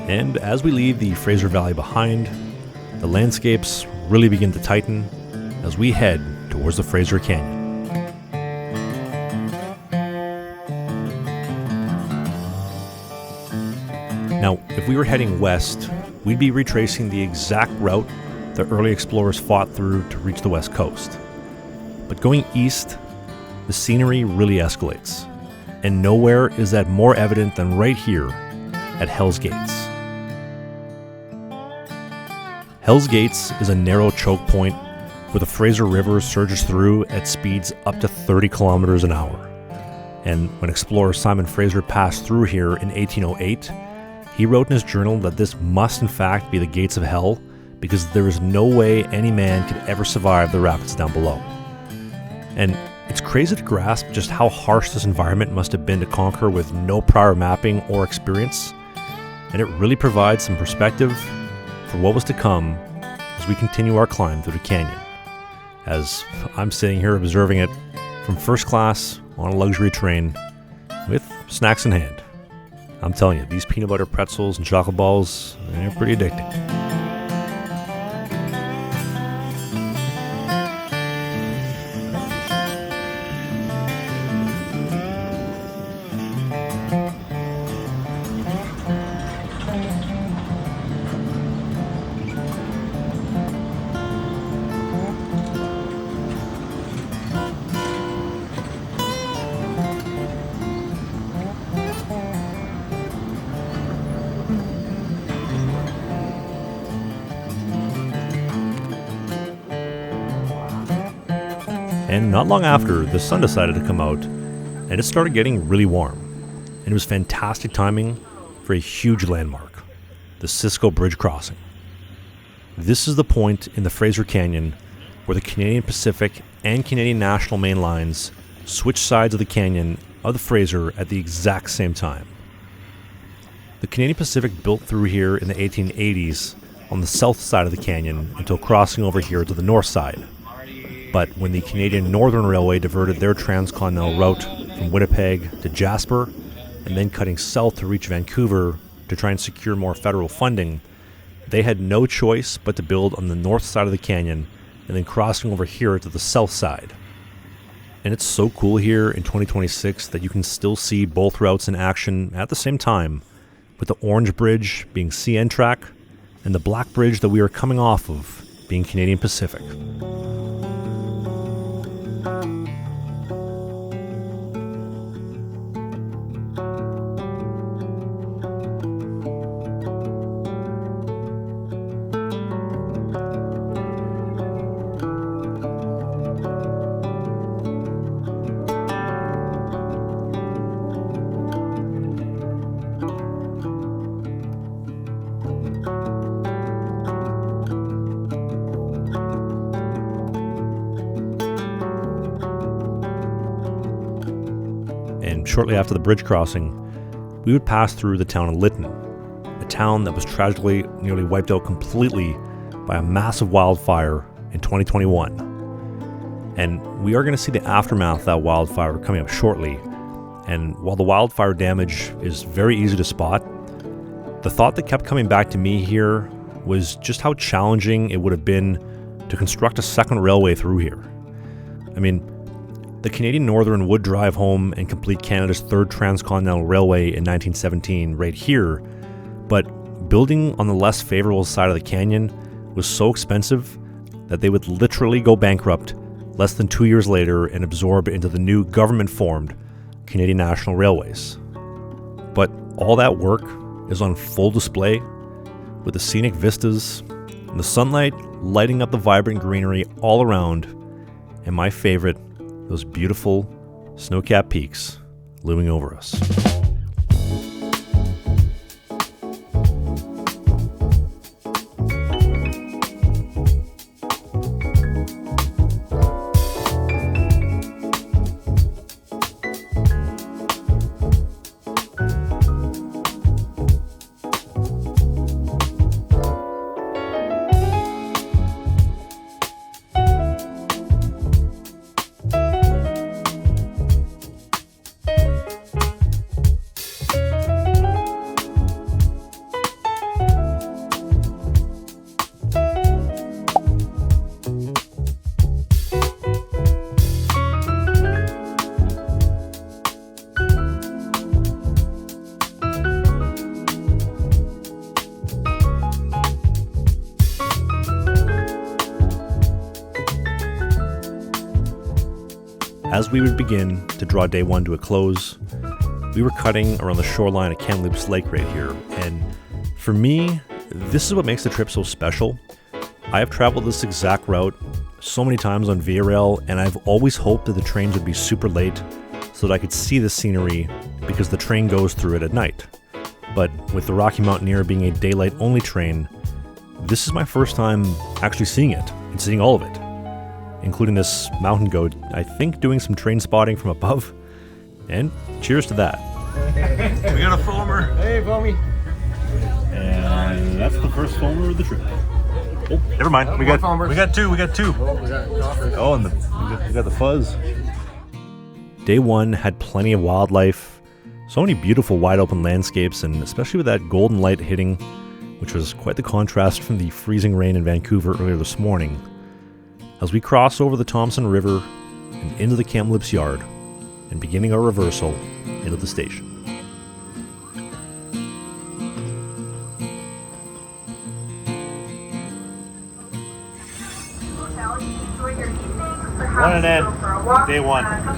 And as we leave the Fraser Valley behind, the landscapes really begin to tighten as we head towards the Fraser Canyon. Now, if we were heading west, we'd be retracing the exact route the early explorers fought through to reach the west coast. But going east, the scenery really escalates, and nowhere is that more evident than right here at Hell's Gates. Hell's Gates is a narrow choke point where the Fraser River surges through at speeds up to 30 kilometers an hour. And when explorer Simon Fraser passed through here in 1808, he wrote in his journal that this must in fact be the gates of hell because there is no way any man could ever survive the rapids down below. And it's crazy to grasp just how harsh this environment must have been to conquer with no prior mapping or experience, and it really provides some perspective for what was to come as we continue our climb through the canyon. As I'm sitting here observing it from first class on a luxury train with snacks in hand. I'm telling you, these peanut butter pretzels and chocolate balls, they're pretty addicting. And not long after, the sun decided to come out, and it started getting really warm. And it was fantastic timing for a huge landmark, the Cisco Bridge crossing. This is the point in the Fraser Canyon where the Canadian Pacific and Canadian National Main lines switch sides of the canyon of the Fraser at the exact same time. The Canadian Pacific built through here in the 1880s on the south side of the canyon until crossing over here to the north side. But when the Canadian Northern Railway diverted their transcontinental route from Winnipeg to Jasper, and then cutting south to reach Vancouver to try and secure more federal funding, they had no choice but to build on the north side of the canyon and then crossing over here to the south side. And it's so cool here in 2026 that you can still see both routes in action at the same time, with the orange bridge being CN track and the black bridge that we are coming off of being Canadian Pacific. And shortly after the bridge crossing, we would pass through the town of Lytton, a town that was tragically nearly wiped out completely by a massive wildfire in 2021. And we are going to see the aftermath of that wildfire coming up shortly. And while the wildfire damage is very easy to spot, the thought that kept coming back to me here was just how challenging it would have been to construct a second railway through here. I mean, the Canadian Northern would drive home and complete Canada's third transcontinental railway in 1917 right here, but building on the less favorable side of the canyon was so expensive that they would literally go bankrupt less than 2 years later and absorb into the new government-formed Canadian National Railways. But all that work is on full display with the scenic vistas and the sunlight lighting up the vibrant greenery all around, and my favorite, those beautiful snow-capped peaks looming over us. As we would begin to draw day one to a close, we were cutting around the shoreline of Kamloops Lake right here, and for me, this is what makes the trip so special. I have traveled this exact route so many times on Via Rail, and I've always hoped that the trains would be super late so that I could see the scenery because the train goes through it at night. But with the Rocky Mountaineer being a daylight-only train, this is my first time actually seeing it and seeing all of it, including this mountain goat, I think doing some train spotting from above. And cheers to that. We got a foamer. Hey, foamy. And that's the first foamer of the trip. Oh, never mind. We got two. Oh, and we got the fuzz. Day one had plenty of wildlife, so many beautiful wide open landscapes, and especially with that golden light hitting, which was quite the contrast from the freezing rain in Vancouver earlier this morning. As we cross over the Thompson River and into the Kamloops Yard, and beginning our reversal into the station. One and end, day one.